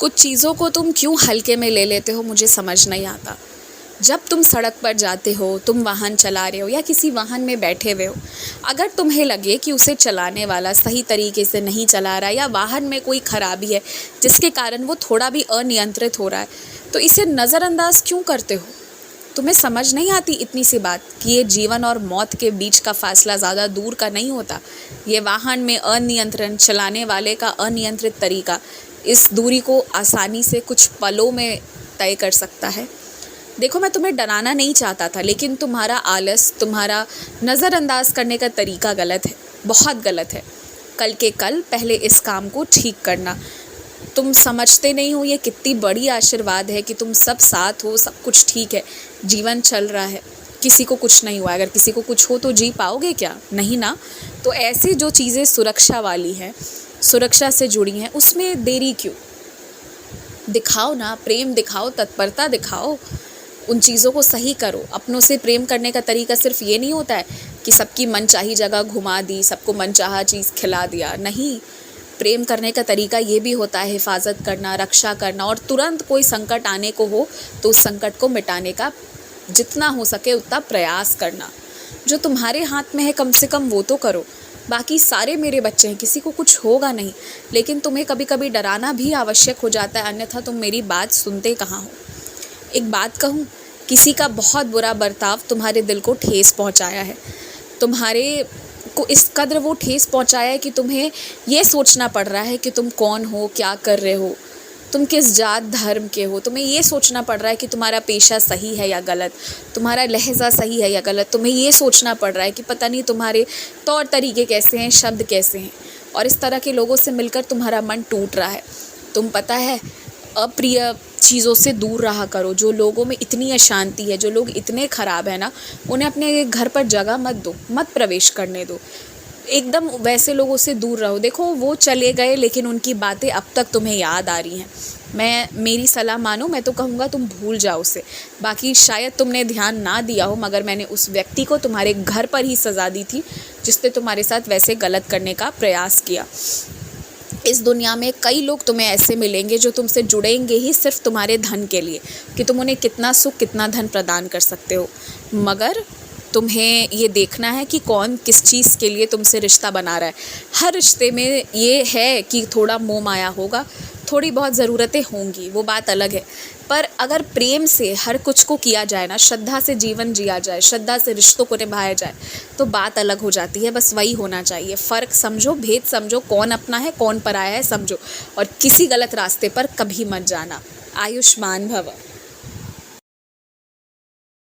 कुछ चीज़ों को तुम क्यों हल्के में ले लेते हो मुझे समझ नहीं आता। जब तुम सड़क पर जाते हो, तुम वाहन चला रहे हो या किसी वाहन में बैठे हुए हो, अगर तुम्हें लगे कि उसे चलाने वाला सही तरीके से नहीं चला रहा है या वाहन में कोई खराबी है जिसके कारण वो थोड़ा भी अनियंत्रित हो रहा है, तो इसे नज़रअंदाज क्यों करते हो? तुम्हें समझ नहीं आती इतनी सी बात कि ये जीवन और मौत के बीच का फासला ज़्यादा दूर का नहीं होता। ये वाहन में अनियंत्रण, चलाने वाले का अनियंत्रित तरीका इस दूरी को आसानी से कुछ पलों में तय कर सकता है। देखो, मैं तुम्हें डराना नहीं चाहता था, लेकिन तुम्हारा आलस, तुम्हारा नज़रअंदाज करने का तरीका गलत है, बहुत गलत है। कल के कल पहले इस काम को ठीक करना। तुम समझते नहीं हो ये कितनी बड़ी आशीर्वाद है कि तुम सब साथ हो, सब कुछ ठीक है, जीवन चल रहा है, किसी को कुछ नहीं हुआ। अगर किसी को कुछ हो तो जी पाओगे क्या? नहीं ना। तो ऐसी जो चीज़ें सुरक्षा वाली हैं, सुरक्षा से जुड़ी हैं, उसमें देरी क्यों? दिखाओ ना, प्रेम दिखाओ, तत्परता दिखाओ, उन चीज़ों को सही करो। अपनों से प्रेम करने का तरीका सिर्फ ये नहीं होता है कि सबकी मनचाही जगह घुमा दी, सबको मनचाहा चीज़ खिला दिया। नहीं, प्रेम करने का तरीका ये भी होता है हिफाजत करना, रक्षा करना, और तुरंत कोई संकट आने को हो तो उस संकट को मिटाने का जितना हो सके उतना प्रयास करना। जो तुम्हारे हाथ में है कम से कम वो तो करो। बाकी सारे मेरे बच्चे हैं, किसी को कुछ होगा नहीं, लेकिन तुम्हें कभी कभी डराना भी आवश्यक हो जाता है, अन्यथा तुम मेरी बात सुनते कहाँ हो। एक बात कहूँ, किसी का बहुत बुरा बर्ताव तुम्हारे दिल को ठेस पहुँचाया है, तुम्हारे को इस कदर वो ठेस पहुँचाया है कि तुम्हें ये सोचना पड़ रहा है कि तुम कौन हो, क्या कर रहे हो, तुम किस जात धर्म के हो। तुम्हें ये सोचना पड़ रहा है कि तुम्हारा पेशा सही है या गलत, तुम्हारा लहजा सही है या गलत। तुम्हें ये सोचना पड़ रहा है कि पता नहीं तुम्हारे तौर तरीके कैसे हैं, शब्द कैसे हैं, और इस तरह के लोगों से मिलकर तुम्हारा मन टूट रहा है। तुम पता है, अप्रिय चीज़ों से दूर रहा करो। जो लोगों में इतनी अशांति है, जो लोग इतने ख़राब है ना, उन्हें अपने घर पर जगह मत दो, मत प्रवेश करने दो। एकदम वैसे लोगों से दूर रहो। देखो, वो चले गए लेकिन उनकी बातें अब तक तुम्हें याद आ रही हैं। मेरी सलाह मानो, मैं तो कहूँगा तुम भूल जाओ उसे। बाकी शायद तुमने ध्यान ना दिया हो, मगर मैंने उस व्यक्ति को तुम्हारे घर पर ही सज़ा दी थी जिसने तुम्हारे साथ वैसे गलत करने का प्रयास किया। इस दुनिया में कई लोग तुम्हें ऐसे मिलेंगे जो तुमसे जुड़ेंगे ही सिर्फ तुम्हारे धन के लिए, कि तुम उन्हें कितना सुख, कितना धन प्रदान कर सकते हो। मगर तुम्हें ये देखना है कि कौन किस चीज़ के लिए तुमसे रिश्ता बना रहा है। हर रिश्ते में ये है कि थोड़ा मोह माया होगा, थोड़ी बहुत ज़रूरतें होंगी, वो बात अलग है। पर अगर प्रेम से हर कुछ को किया जाए ना, श्रद्धा से जीवन जिया जाए, श्रद्धा से रिश्तों को निभाया जाए, तो बात अलग हो जाती है। बस वही होना चाहिए। फ़र्क समझो, भेद समझो, कौन अपना है कौन पराया है समझो, और किसी गलत रास्ते पर कभी मत जाना। आयुष्मान भव।